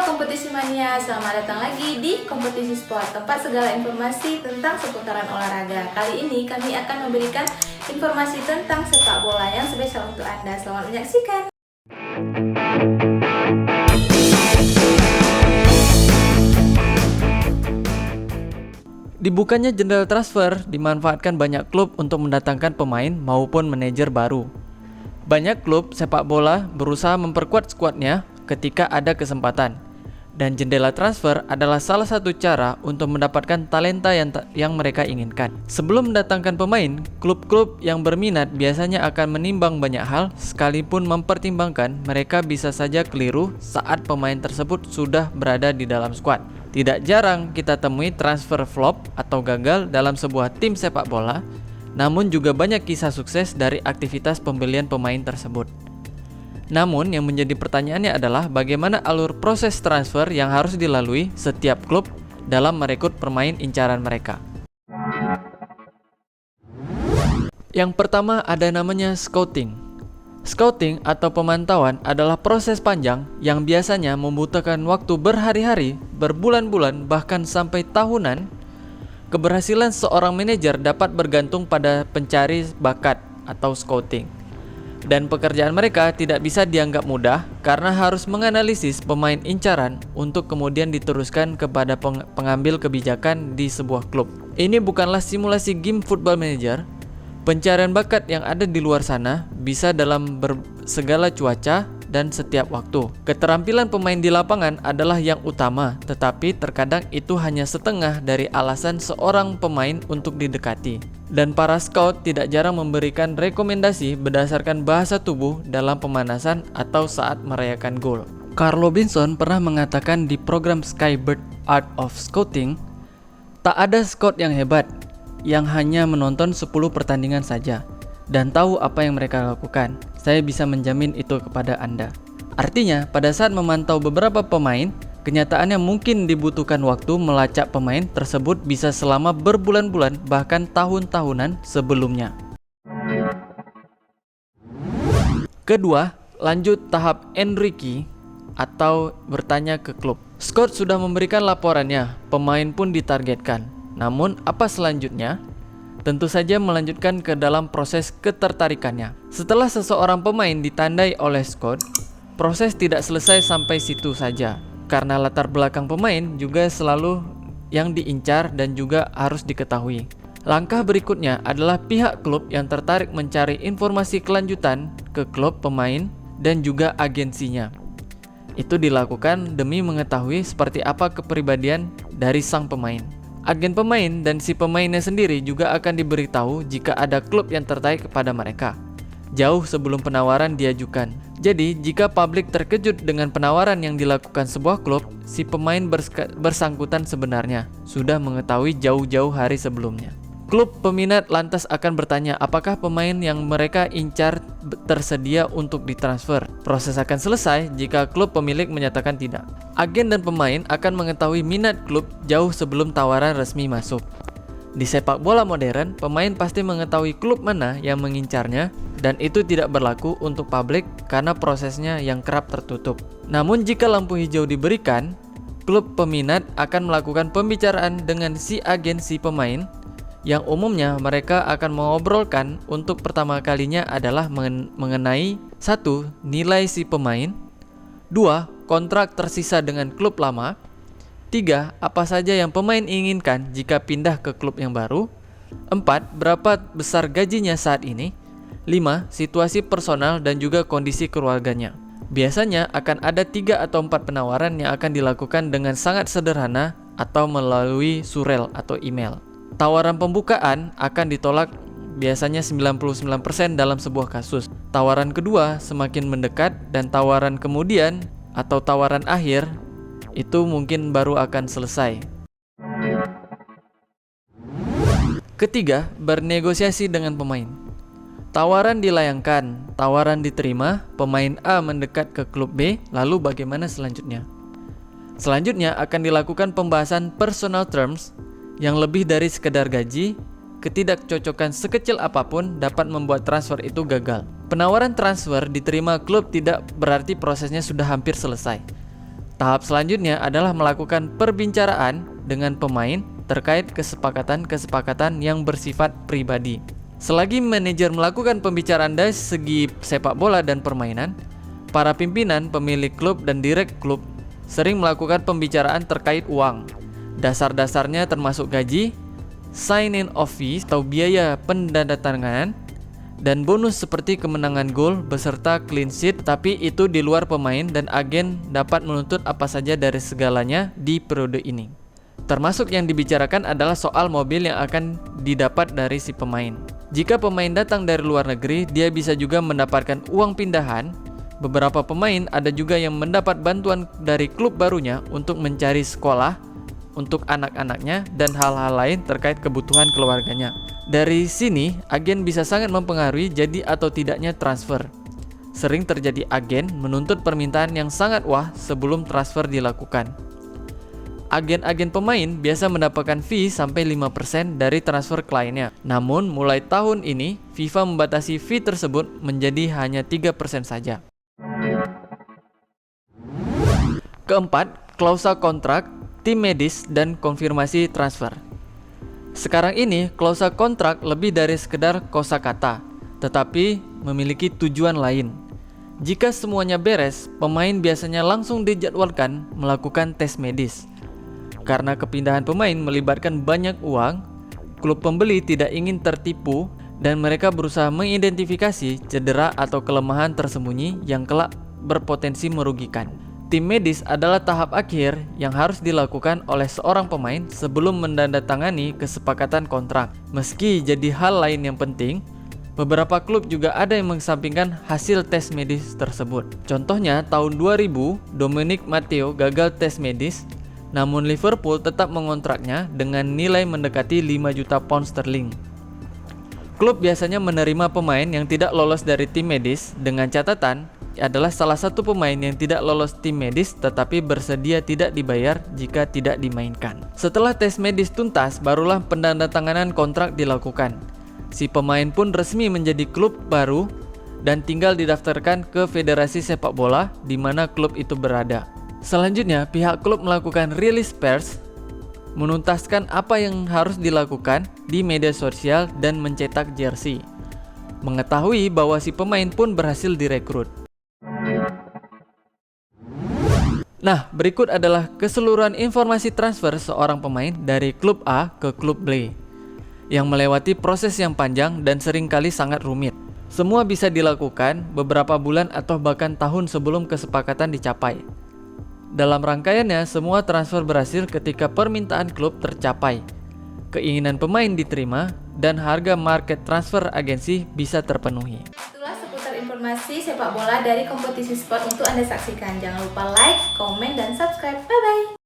kompetisi mania, selamat datang lagi di Kompetisi Sport, tempat segala informasi tentang seputaran olahraga. Kali ini kami akan memberikan informasi tentang sepak bola yang spesial untuk Anda. Selamat menyaksikan. Dibukanya jendela transfer dimanfaatkan banyak klub untuk mendatangkan pemain maupun manajer baru. Banyak klub sepak bola berusaha memperkuat skuadnya ketika ada kesempatan, dan jendela transfer adalah salah satu cara untuk mendapatkan talenta yang mereka inginkan. Sebelum mendatangkan pemain, klub-klub yang berminat biasanya akan menimbang banyak hal, sekalipun mempertimbangkan mereka bisa saja keliru saat pemain tersebut sudah berada di dalam skuad. Tidak jarang kita temui transfer flop atau gagal dalam sebuah tim sepak bola, namun juga banyak kisah sukses dari aktivitas pembelian pemain tersebut. Namun yang menjadi pertanyaannya adalah bagaimana alur proses transfer yang harus dilalui setiap klub dalam merekrut pemain incaran mereka. Yang pertama ada namanya scouting. Scouting atau pemantauan adalah proses panjang yang biasanya membutuhkan waktu berhari-hari, berbulan-bulan, bahkan sampai tahunan. Keberhasilan seorang manajer dapat bergantung pada pencari bakat atau scouting. Dan pekerjaan mereka tidak bisa dianggap mudah karena harus menganalisis pemain incaran untuk kemudian diteruskan kepada pengambil kebijakan di sebuah klub. Ini bukanlah simulasi game Football Manager. Pencarian bakat yang ada di luar sana bisa dalam segala cuaca dan setiap waktu. Keterampilan pemain di lapangan adalah yang utama, tetapi terkadang itu hanya setengah dari alasan seorang pemain untuk didekati. Dan para scout tidak jarang memberikan rekomendasi berdasarkan bahasa tubuh dalam pemanasan atau saat merayakan gol. Carl Robinson pernah mengatakan di program Skybird Art of Scouting, tak ada scout yang hebat yang hanya menonton 10 pertandingan saja dan tahu apa yang mereka lakukan. Saya bisa menjamin itu kepada Anda. Artinya, pada saat memantau beberapa pemain, kenyataannya mungkin dibutuhkan waktu melacak pemain tersebut bisa selama berbulan-bulan bahkan tahun-tahunan sebelumnya. Kedua, lanjut tahap Enrique atau bertanya ke klub. Scout sudah memberikan laporannya, pemain pun ditargetkan. Namun, apa selanjutnya? Tentu saja melanjutkan ke dalam proses ketertarikannya. Setelah seseorang pemain ditandai oleh scout, proses tidak selesai sampai situ saja. Karena latar belakang pemain juga selalu yang diincar dan juga harus diketahui. Langkah berikutnya adalah pihak klub yang tertarik mencari informasi kelanjutan ke klub pemain dan juga agensinya. Itu dilakukan demi mengetahui seperti apa kepribadian dari sang pemain. Agen pemain dan si pemainnya sendiri juga akan diberitahu jika ada klub yang tertarik kepada mereka, jauh sebelum penawaran diajukan. Jadi, jika publik terkejut dengan penawaran yang dilakukan sebuah klub, si pemain bersangkutan sebenarnya sudah mengetahui jauh-jauh hari sebelumnya. Klub peminat lantas akan bertanya apakah pemain yang mereka incar tersedia untuk ditransfer. Proses akan selesai jika klub pemilik menyatakan tidak. Agen dan pemain akan mengetahui minat klub jauh sebelum tawaran resmi masuk. Di sepak bola modern, pemain pasti mengetahui klub mana yang mengincarnya, dan itu tidak berlaku untuk publik karena prosesnya yang kerap tertutup. Namun jika lampu hijau diberikan, klub peminat akan melakukan pembicaraan dengan si agen si pemain, yang umumnya mereka akan mengobrolkan untuk pertama kalinya adalah mengenai 1. Nilai si pemain, 2. Kontrak tersisa dengan klub lama, 3. Apa saja yang pemain inginkan jika pindah ke klub yang baru, 4. Berapa besar gajinya saat ini, 5. Situasi personal dan juga kondisi keluarganya. Biasanya akan ada 3 atau 4 penawaran yang akan dilakukan dengan sangat sederhana atau melalui surel atau email. Tawaran pembukaan akan ditolak biasanya 99% dalam sebuah kasus. Tawaran kedua semakin mendekat, dan tawaran kemudian atau tawaran akhir itu mungkin baru akan selesai. Ketiga, bernegosiasi dengan pemain. Tawaran dilayangkan, tawaran diterima, pemain A mendekat ke klub B, lalu bagaimana selanjutnya? Selanjutnya akan dilakukan pembahasan personal terms yang lebih dari sekedar gaji. Ketidakcocokan sekecil apapun dapat membuat transfer itu gagal. Penawaran transfer diterima klub tidak berarti prosesnya sudah hampir selesai. Tahap selanjutnya adalah melakukan perbincaraan dengan pemain terkait kesepakatan-kesepakatan yang bersifat pribadi. Selagi manajer melakukan pembicaraan dari segi sepak bola dan permainan, para pimpinan, pemilik klub, dan direk klub sering melakukan pembicaraan terkait uang. Dasar-dasarnya termasuk gaji, sign-in of fees atau biaya pendandatanganan, dan bonus seperti kemenangan gol beserta clean sheet, tapi itu di luar pemain dan agen dapat menuntut apa saja dari segalanya di periode ini. Termasuk yang dibicarakan adalah soal mobil yang akan didapat dari si pemain. Jika pemain datang dari luar negeri, dia bisa juga mendapatkan uang pindahan. Beberapa pemain ada juga yang mendapat bantuan dari klub barunya untuk mencari sekolah untuk anak-anaknya dan hal-hal lain terkait kebutuhan keluarganya. Dari sini, agen bisa sangat mempengaruhi jadi atau tidaknya transfer. Sering terjadi agen menuntut permintaan yang sangat wah sebelum transfer dilakukan. Agen-agen pemain biasa mendapatkan fee sampai 5% dari transfer kliennya. Namun, mulai tahun ini, FIFA membatasi fee tersebut menjadi hanya 3% saja. Keempat, klausa kontrak, tim medis, dan konfirmasi transfer. Sekarang ini, klausa kontrak lebih dari sekedar kosakata, tetapi memiliki tujuan lain. Jika semuanya beres, pemain biasanya langsung dijadwalkan melakukan tes medis. Karena kepindahan pemain melibatkan banyak uang, klub pembeli tidak ingin tertipu dan mereka berusaha mengidentifikasi cedera atau kelemahan tersembunyi yang kelak berpotensi merugikan. Tim medis adalah tahap akhir yang harus dilakukan oleh seorang pemain sebelum menandatangani kesepakatan kontrak. Meski jadi hal lain yang penting, beberapa klub juga ada yang mengesampingkan hasil tes medis tersebut. Contohnya, tahun 2000, Dominic Matteo gagal tes medis, namun Liverpool tetap mengontraknya dengan nilai mendekati 5 juta pound sterling. Klub biasanya menerima pemain yang tidak lolos dari tim medis dengan catatan adalah salah satu pemain yang tidak lolos tim medis tetapi bersedia tidak dibayar jika tidak dimainkan. Setelah tes medis tuntas, barulah pendandatanganan kontrak dilakukan. Si pemain pun resmi menjadi klub baru dan tinggal didaftarkan ke federasi sepak bola di mana klub itu berada. Selanjutnya, pihak klub melakukan rilis pers, menuntaskan apa yang harus dilakukan di media sosial dan mencetak jersey. Mengetahui bahwa si pemain pun berhasil direkrut. Nah, berikut adalah keseluruhan informasi transfer seorang pemain dari klub A ke klub B yang melewati proses yang panjang dan seringkali sangat rumit. Semua bisa dilakukan beberapa bulan atau bahkan tahun sebelum kesepakatan dicapai. Dalam rangkaiannya, semua transfer berhasil ketika permintaan klub tercapai, keinginan pemain diterima, dan harga market transfer agensi bisa terpenuhi. Itulah seputar informasi sepak bola dari kompetisi sport untuk Anda saksikan. Jangan lupa like, komen, dan subscribe. Bye-bye!